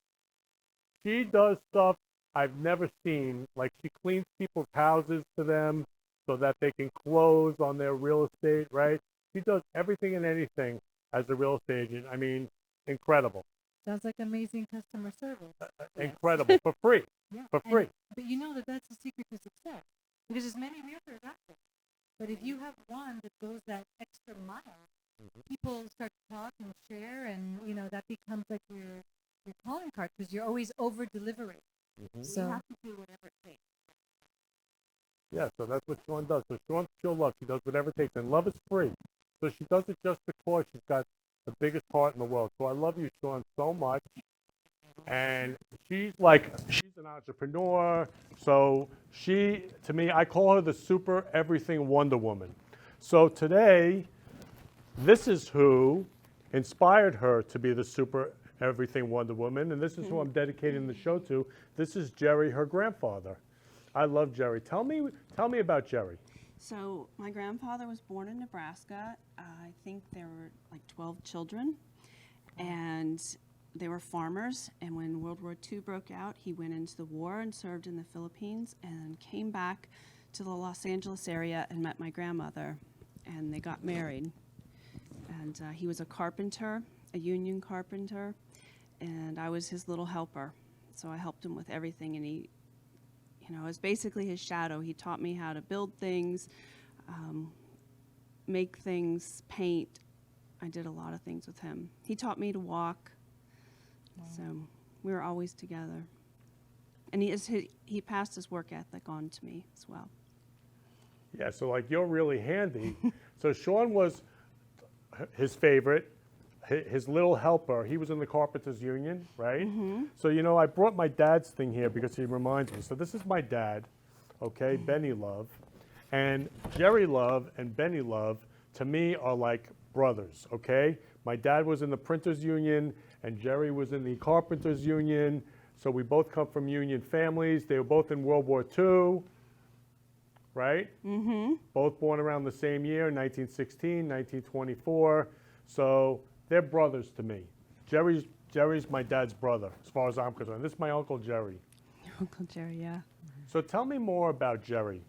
She does stuff I've never seen, like she cleans people's houses for them so that they can close on their real estate, right? She does everything and anything as a real estate agent. I mean, incredible. Sounds like amazing customer service. Incredible. For free. Yeah. For free. But you know that that's the secret to success. Because there's many realtors out there. But if you have one that goes that extra mile, people start to talk and share, and that becomes like your calling card, because you're always over delivering. So you have to do whatever it takes. Yeah, so that's what Shawn does. So Shawn's pure love. She does whatever it takes, and love is free. So she does it just because she's got the biggest heart in the world. So I love you, Shawn, so much. And she's an entrepreneur. So to me, I call her the super everything Wonder Woman. So today, this is who inspired her to be the super everything Wonder Woman, and this is who I'm dedicating the show to. This is Jerry, her grandfather. I love Jerry. Tell me about Jerry. So my grandfather was born in Nebraska. I think there were like 12 children, and they were farmers. And when World War II broke out, he went into the war and served in the Philippines, and came back to the Los Angeles area and met my grandmother, and they got married. And he was a carpenter, a union carpenter, and I was his little helper. So I helped him with everything, and he, was basically his shadow. He taught me how to build things, make things, paint. I did a lot of things with him. He taught me to walk. Wow. So we were always together. And he passed his work ethic on to me as well. Yeah, so you're really handy. So Shawn was his favorite, his little helper. He was in the Carpenters Union, right? So, I brought my dad's thing here because he reminds me. So this is my dad, okay, Benny Love. And Jerry Love and Benny Love, to me, are like brothers, okay? My dad was in the Printers Union, and Jerry was in the Carpenters Union. So we both come from union families. They were both in World War II, right? Both born around the same year, 1916, 1924. So they're brothers to me. Jerry's my dad's brother, as far as I'm concerned. This is my Uncle Jerry. Uncle Jerry, yeah. So tell me more about Jerry.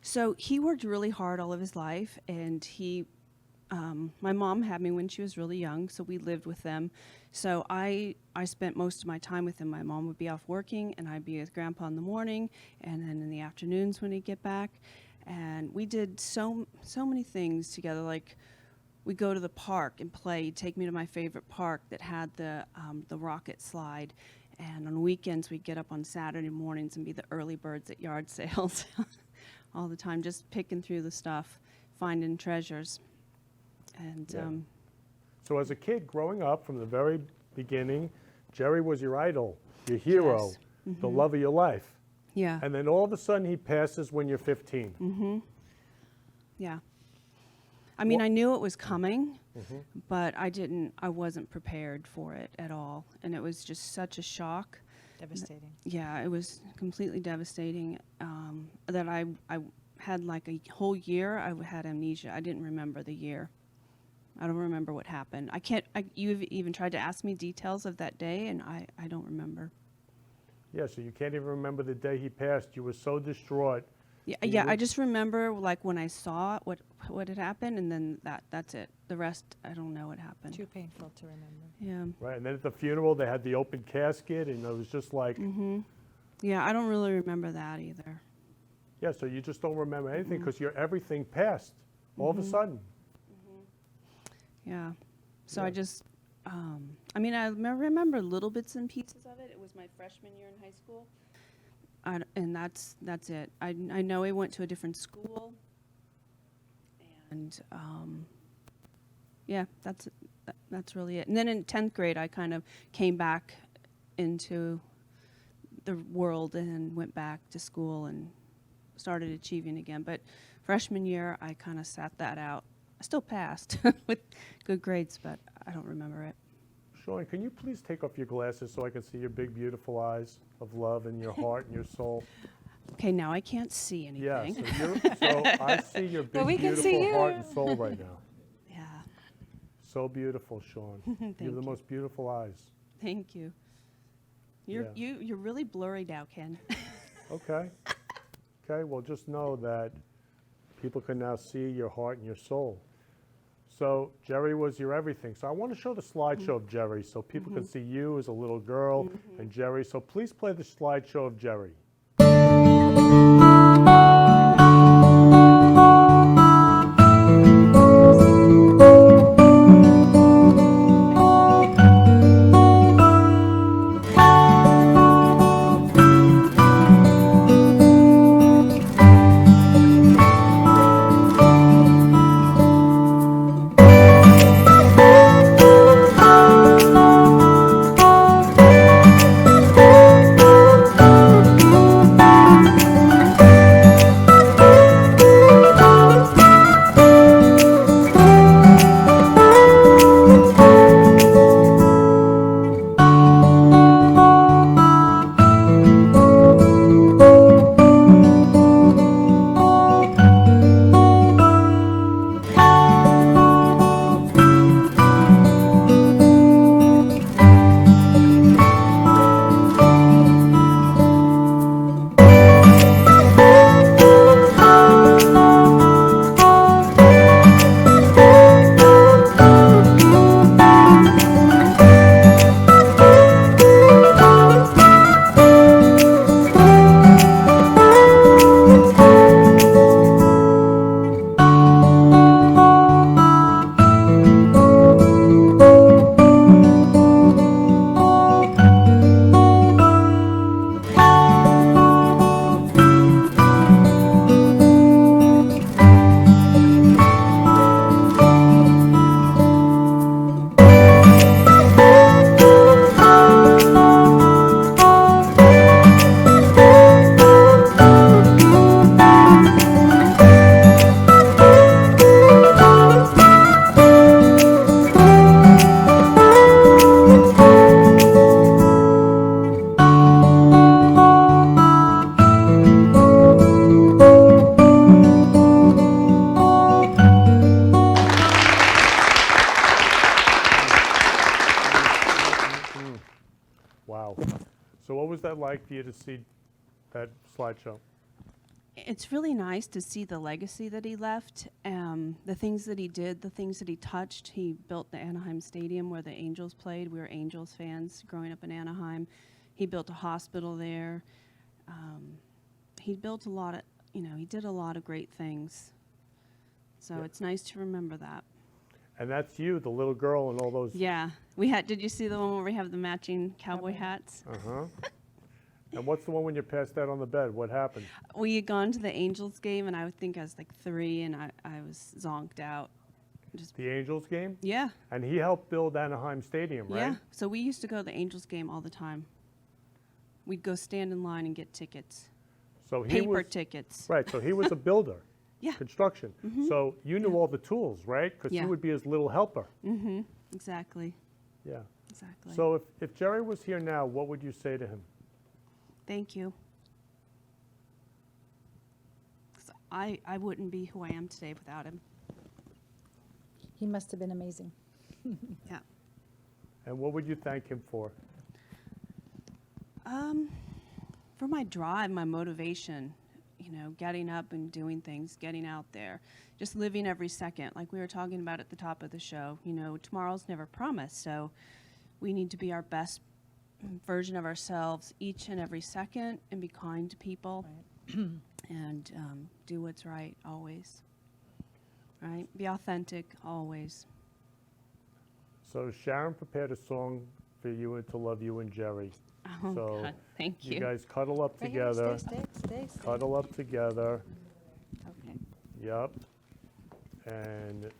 So he worked really hard all of his life, and my mom had me when she was really young, so we lived with them. So I spent most of my time with him. My mom would be off working, and I'd be with Grandpa in the morning, and then in the afternoons when he'd get back. And we did so many things together, like we'd go to the park and play. He'd take me to my favorite park that had the rocket slide. And on weekends, we'd get up on Saturday mornings and be the early birds at yard sales all the time, just picking through the stuff, finding treasures. And So as a kid growing up from the very beginning, Jerry was your idol, your hero, Yes. the love of your life. Yeah. And then all of a sudden he passes when you're 15. Yeah. I mean, I knew it was coming, but I wasn't prepared for it at all. And it was just such a shock. Devastating. Yeah, it was completely devastating. That I had like a whole year, I had amnesia. I didn't remember the year. I don't remember what happened. You've even tried to ask me details of that day, and I don't remember. Yeah, so you can't even remember the day he passed. You were so distraught. Yeah, I just remember like when I saw what had happened, and then that's it. The rest, I don't know what happened. Too painful to remember. Yeah. Right, and then at the funeral, they had the open casket, and it was just like... Yeah, I don't really remember that either. Yeah, so you just don't remember anything because everything passed all of a sudden. Yeah. So I just, I remember little bits and pieces of it. It was my freshman year in high school. And that's it. I know I went to a different school. And, yeah, that's really it. And then in 10th grade, I kind of came back into the world and went back to school and started achieving again. But freshman year, I kind of sat that out. I still passed with good grades, but I don't remember it. Shawn, can you please take off your glasses so I can see your big, beautiful eyes of love and your heart and your soul? Okay, now I can't see anything. Yeah, so I see your big, we can see beautiful heart you. and soul right now. Yeah. So beautiful, Shawn. You have the you. most beautiful eyes. Thank you. You're really blurry now, Ken. Okay. Okay, well, just know that people can now see your heart and your soul. So Jerry was your everything. So I want to show the slideshow of Jerry so people can see you as a little girl and Jerry. So please play the slideshow of Jerry. Wow. So what was that like for you to see that slideshow? It's really nice to see the legacy that he left, the things that he did, the things that he touched. He built the Anaheim Stadium where the Angels played. We were Angels fans growing up in Anaheim. He built a hospital there. He built a lot of, he did a lot of great things. So it's nice to remember that. And that's you, the little girl, and all those. Yeah. Did you see the one where we have the matching cowboy hats? Uh-huh. And what's the one when you passed out on the bed? What happened? We had gone to the Angels game, and I think I was like 3, and I was zonked out. The Angels game? Yeah. And he helped build Anaheim Stadium, right? Yeah. So we used to go to the Angels game all the time. We'd go stand in line and get tickets. So Paper tickets. Right, so he was a builder. Yeah. Construction. So you knew all the tools, right? Because Yeah. you would be his little helper. Exactly. Yeah. Exactly. So if Jerry was here now, what would you say to him? Thank you. 'Cause I wouldn't be who I am today without him. He must have been amazing. Yeah. And what would you thank him for? For my drive, my motivation, getting up and doing things, getting out there, just living every second, like we were talking about at the top of the show. Tomorrow's never promised, so we need to be our best version of ourselves each and every second and be kind to people and do what's right always. Right? Be authentic always. So Sharon prepared a song for you and to love you and Jerry. Oh, so God. Thank you. You guys cuddle up Right here, together. stay. Cuddle up together. Okay. Yep. And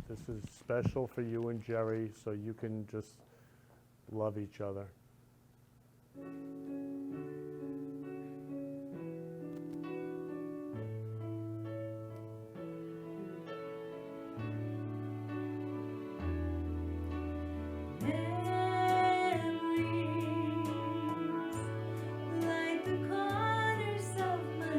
this is special for you and Jerry, so you can just love each other. Like the corners of my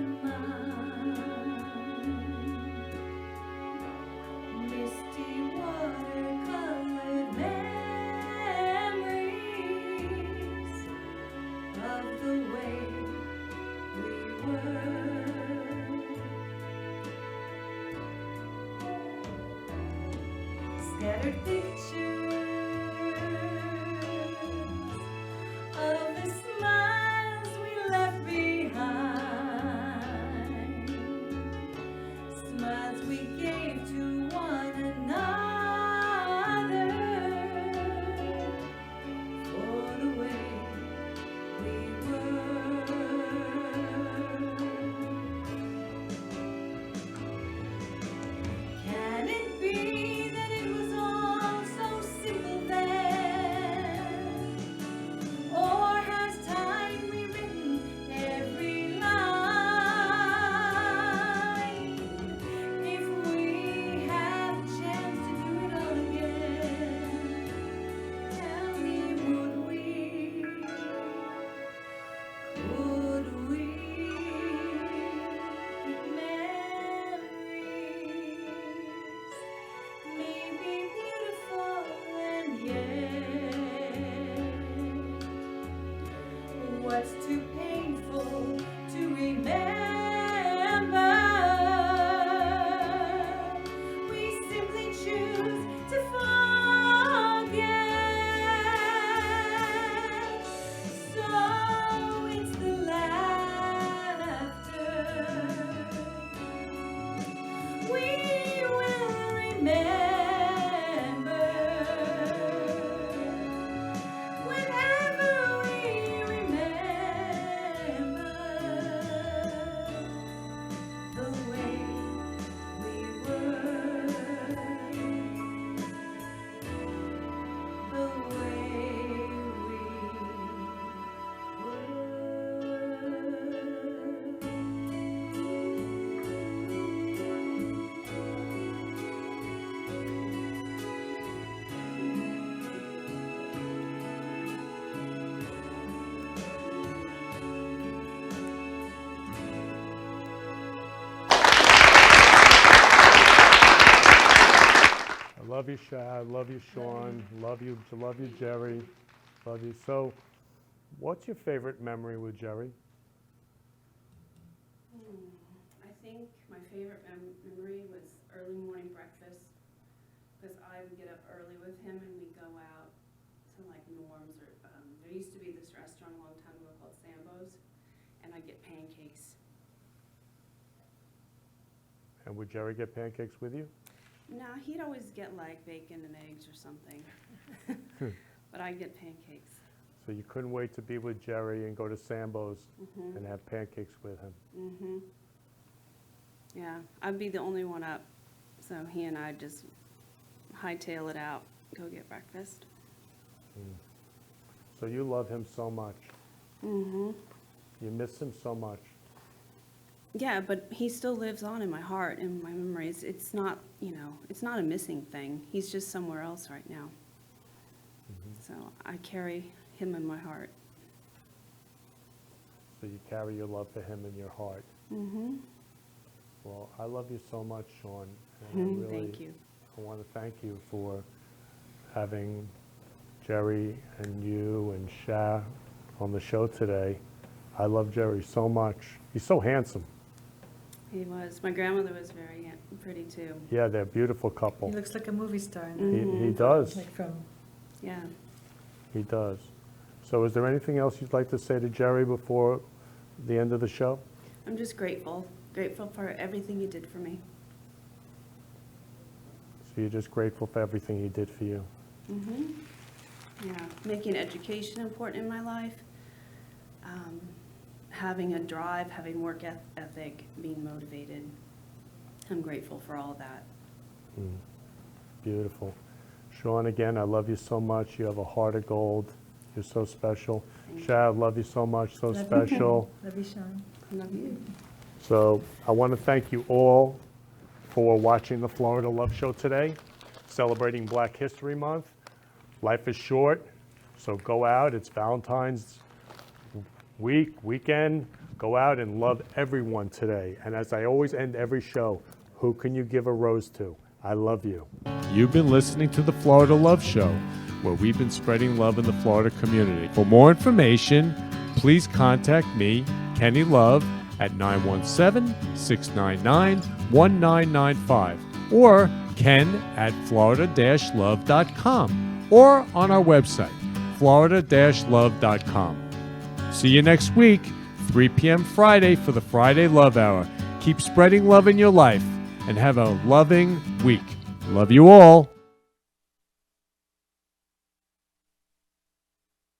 of the way we were. Scattered pictures of the smiles we left behind, smiles we gave to one another for the way we were. Can it be that it was all so simple then? Or has time rewritten every line? If we have a chance to do it all again, tell me, would we? Would we keep memories? Maybe beautiful and yet what's too painful to remember? We simply choose to forget. So it's the laughter we will remember. Whenever we remember the way we were, the way we I love you, Shad. Love you, Shawn. Love you, Jerry. Love you. So, what's your favorite memory with Jerry? I think my favorite memory was early morning breakfast, because I would get up early with him and we'd go out to like Norm's, or there used to be this restaurant a long time ago called Sambo's, and I'd get pancakes. And would Jerry get pancakes with you? Nah, he'd always get like bacon and eggs or something, but I'd get pancakes. So you couldn't wait to be with Jerry and go to Sambo's Mhm. and have pancakes with him. Mhm. Yeah, I'd be the only one up, so he and I'd just hightail it out, go get breakfast. So you love him so much. Mhm. You miss him so much. Yeah, but he still lives on in my heart and my memories. It's not, it's not a missing thing. He's just somewhere else right now. So I carry him in my heart. So you carry your love for him in your heart. Mhm. Well, I love you so much, Shawn. And I really, Thank you. I want to thank you for having Jerry and you and Sha on the show today. I love Jerry so much. He's so handsome. He was. My grandmother was very pretty too. Yeah, they're a beautiful couple. He looks like a movie star. In He does. Like from. Yeah. He does. So is there anything else you'd like to say to Jerry before the end of the show? I'm just grateful. Grateful for everything you did for me. So you're just grateful for everything he did for you. Mhm. Yeah. Making education important in my life. Having a drive, having work ethic, being motivated. I'm grateful for all of that. Beautiful. Shawn, again, I love you so much. You have a heart of gold. You're so special. Shad, love you so much, so special. Love you, Shawn. Love you. So I want to thank you all for watching the Florida Love Show today, celebrating Black History Month. Life is short, so go out. It's Valentine's weekend. Go out and love everyone today. And as I always end every show, who can you give a rose to? I love you. You've been listening to the Florida Love Show, where we've been spreading love in the Florida community. For more information, please contact me, Kenny Love, at 917-699-1995 or ken@florida-love.com or on our website, florida-love.com. See you next week, 3 p.m. Friday for the Friday Love Hour. Keep spreading love in your life and have a loving week. Love you all.